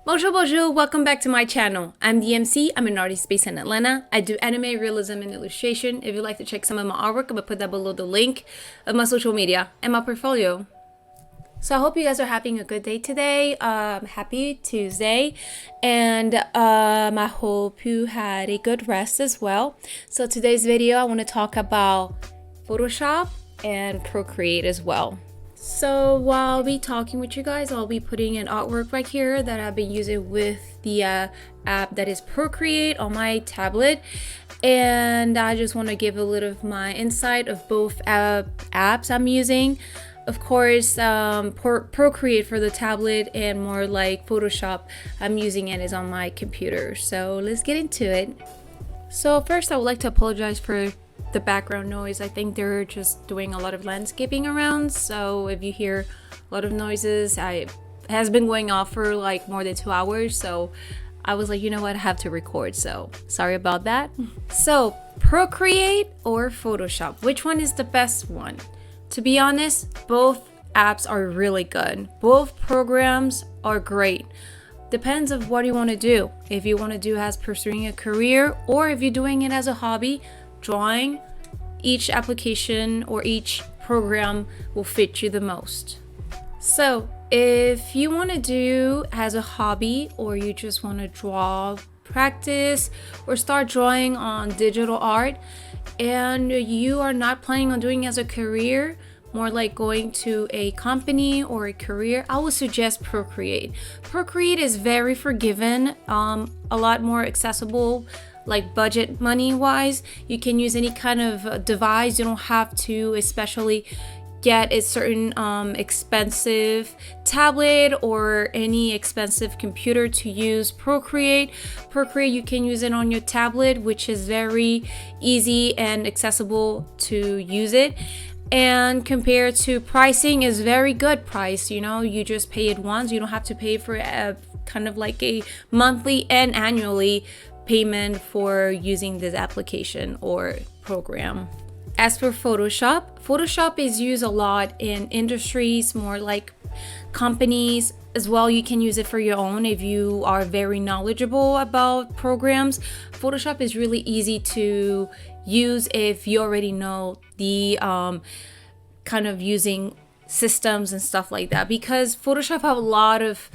Bonjour, bonjour, welcome back to my channel. I'm DMC, I'm an artist based in Atlanta. I do anime, realism, and illustration. If you'd like to check some of my artwork, I'm gonna put that below the link of my social media and my portfolio. So I hope you guys are having a good day today. Happy Tuesday, and I hope you had a good rest as well. So today's video, I want to talk about Photoshop and Procreate as well. So while I'll be talking with you guys, I'll be putting an artwork right here that I've been using with the app that is Procreate on my tablet. And I just want to give a little of my insight of both apps I'm using. Of course, Procreate for the tablet, and more like Photoshop, I'm using it is on my computer. So let's get into it. So first, I would like to apologize for the background noise. I think they're just doing a lot of landscaping around, so if you hear a lot of noises, it has been going off for like more than 2 hours, so I was like, you know what, I have to record, so sorry about that. So Procreate or Photoshop, which one is the best one? To be honest, both apps are really good. Both programs are great. Depends of what you want to do. If you want to do as pursuing a career, or if you're doing it as a hobby, drawing, each application or each program will fit you the most. So if you want to do as a hobby, or you just want to draw, practice, or start drawing on digital art, and you are not planning on doing as a career, more like going to a company or a career, I would suggest Procreate. Procreate is very forgiving, a lot more accessible, like budget money wise. You can use any kind of device. You don't have to especially get a certain expensive tablet or any expensive computer to use Procreate. Procreate, you can use it on your tablet, which is very easy and accessible to use it. And compared to pricing, is very good price. You know, you just pay it once. You don't have to pay for a kind of like a monthly and annually payment for using this application or program. As for Photoshop is used a lot in industries, more like companies as well. You can use it for your own if you are very knowledgeable about programs. Photoshop is really easy to use if you already know the kind of using systems and stuff like that, because Photoshop have a lot of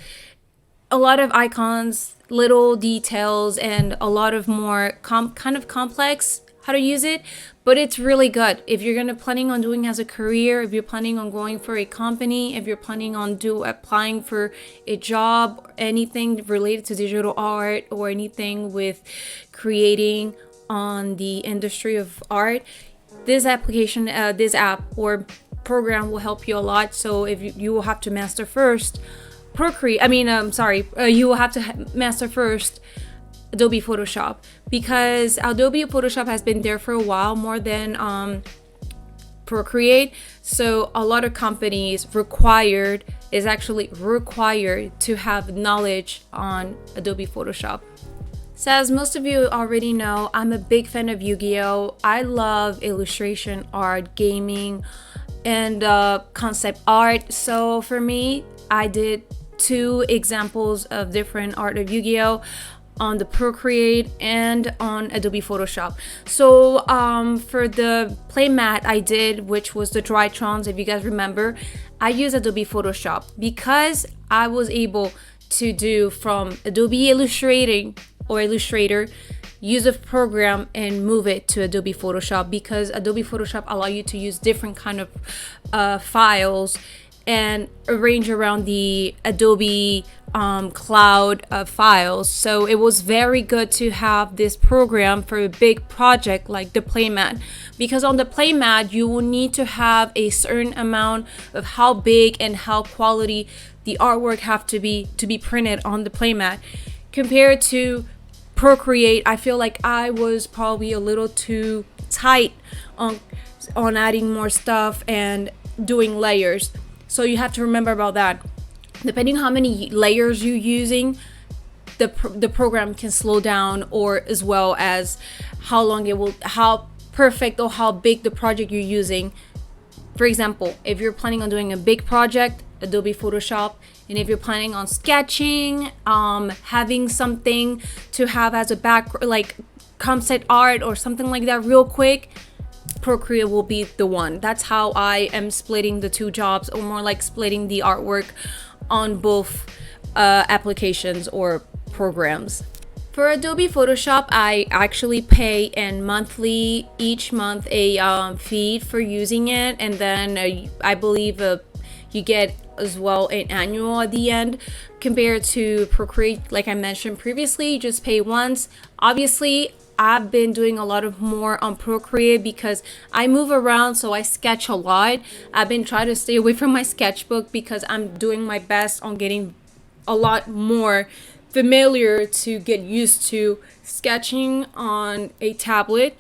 icons, little details, and a lot of more kind of complex how to use it. But it's really good if you're planning on doing as a career, if you're planning on going for a company, if you're planning on applying for a job, anything related to digital art, or anything with creating on the industry of art. This application, this app or program will help you a lot. So if you will have to master first you will have to master first Adobe Photoshop, because Adobe Photoshop has been there for a while, more than Procreate. So a lot of companies is actually required to have knowledge on Adobe Photoshop. So as most of you already know, I'm a big fan of Yu-Gi-Oh! I love illustration art, gaming, and concept art. So for me, I did 2 examples of different art of Yu-Gi-Oh! On the Procreate and on Adobe Photoshop. So for the playmat I did, which was the Drytrons, if you guys remember, I used Adobe Photoshop because I was able to do from Adobe Illustrator, use a program and move it to Adobe Photoshop, because Adobe Photoshop allow you to use different kind of files and arrange around the Adobe cloud files. So it was very good to have this program for a big project like the playmat, because on the playmat you will need to have a certain amount of how big and how quality the artwork have to be printed on the playmat. Compared to Procreate, I feel like I was probably a little too tight on adding more stuff and doing layers. So you have to remember about that. Depending how many layers you're using, the program can slow down, or as well as how perfect or how big the project you're using. For example, if you're planning on doing a big project, Adobe Photoshop And if you're planning on sketching, having something to have as a back, like concept art or something like that real quick, Procreate will be the one. That's how I am splitting the two jobs, or more like splitting the artwork on both applications or programs. For Adobe Photoshop, I actually pay in monthly, each month a fee for using it, and then I believe you get as well an annual at the end. Compared to Procreate, like I mentioned previously, you just pay once. Obviously, I've been doing a lot of more on Procreate because I move around, so I sketch a lot. I've been trying to stay away from my sketchbook because I'm doing my best on getting a lot more familiar to get used to sketching on a tablet.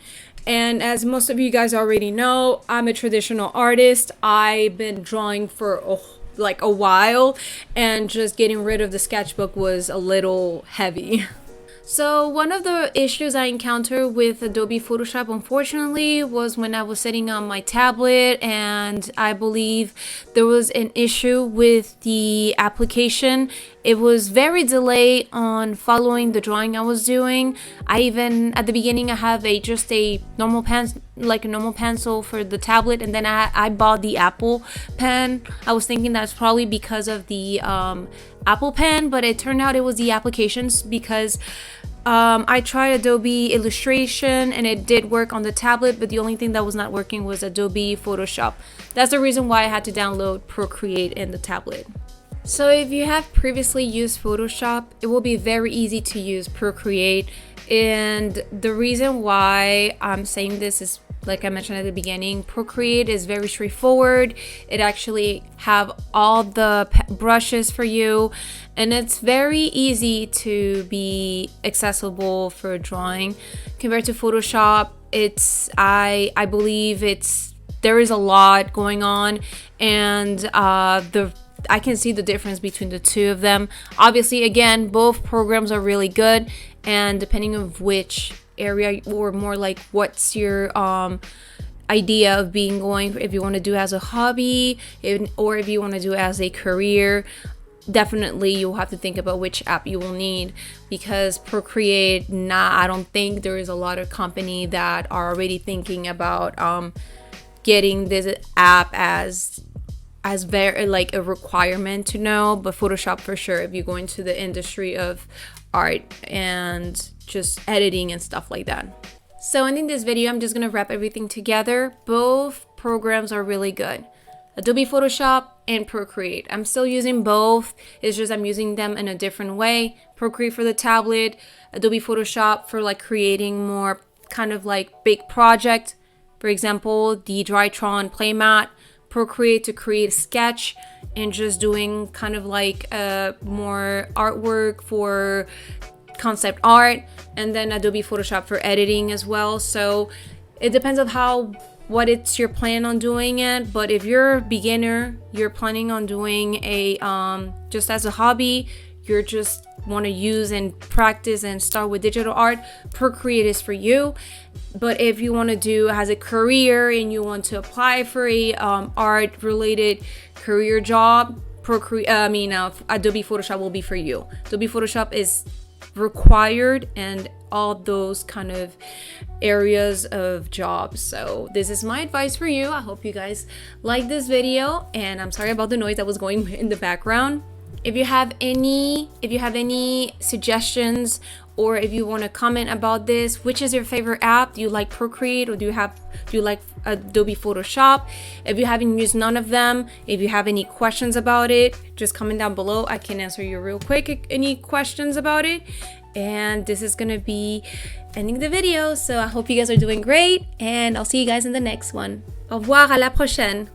And as most of you guys already know, I'm a traditional artist. I've been drawing for a while, and just getting rid of the sketchbook was a little heavy. So one of the issues I encountered with Adobe Photoshop, unfortunately, was when I was sitting on my tablet, and I believe there was an issue with the application. It was very delayed on following the drawing I was doing. I even, at the beginning, I have just a normal pen, like a normal pencil for the tablet, and then I bought the Apple pen. I was thinking that's probably because of the Apple pen, but it turned out it was the applications, because I tried Adobe Illustration and it did work on the tablet, but the only thing that was not working was Adobe Photoshop. That's the reason why I had to download Procreate in the tablet. So if you have previously used Photoshop, it will be very easy to use Procreate. And the reason why I'm saying this is, like I mentioned at the beginning, Procreate is very straightforward. It actually have all the brushes for you, and it's very easy to be accessible for drawing. Compared to Photoshop, I believe there is a lot going on, and I can see the difference between the two of them. Obviously, again, both programs are really good, and depending on which area, or more like what's your idea of being going, if you want to do as a hobby, or if you want to do as a career, definitely you'll have to think about which app you will need. Because Procreate, I don't think there is a lot of company that are already thinking about getting this app as very like a requirement to know. But Photoshop for sure, if you go into the industry of art and just editing and stuff like that. So ending this video, I'm just gonna wrap everything together. Both programs are really good, Adobe Photoshop and Procreate. I'm still using both, it's just I'm using them in a different way. Procreate for the tablet, Adobe Photoshop for like creating more kind of like big project, for example the Drytron playmat. Procreate to create a sketch and just doing kind of like more artwork for concept art, and then Adobe Photoshop for editing as well. So it depends on what it's your plan on doing it. But if you're a beginner, you're planning on doing a just as a hobby, you're just want to use and practice and start with digital art, Procreate is for you. But if you want to do as a career and you want to apply for a art related career job, Adobe Photoshop will be for you. Adobe Photoshop is required and all those kind of areas of jobs. So this is my advice for you. I hope you guys like this video, and I'm sorry about the noise that was going in the background. If you have any suggestions, or if you want to comment about this, which is your favorite app? Do you like Procreate, or do you like Adobe Photoshop? If you haven't used none of them, if you have any questions about it, just comment down below. I can answer you real quick any questions about it. And this is gonna be ending the video. So I hope you guys are doing great, and I'll see you guys in the next one. Au revoir, à la prochaine.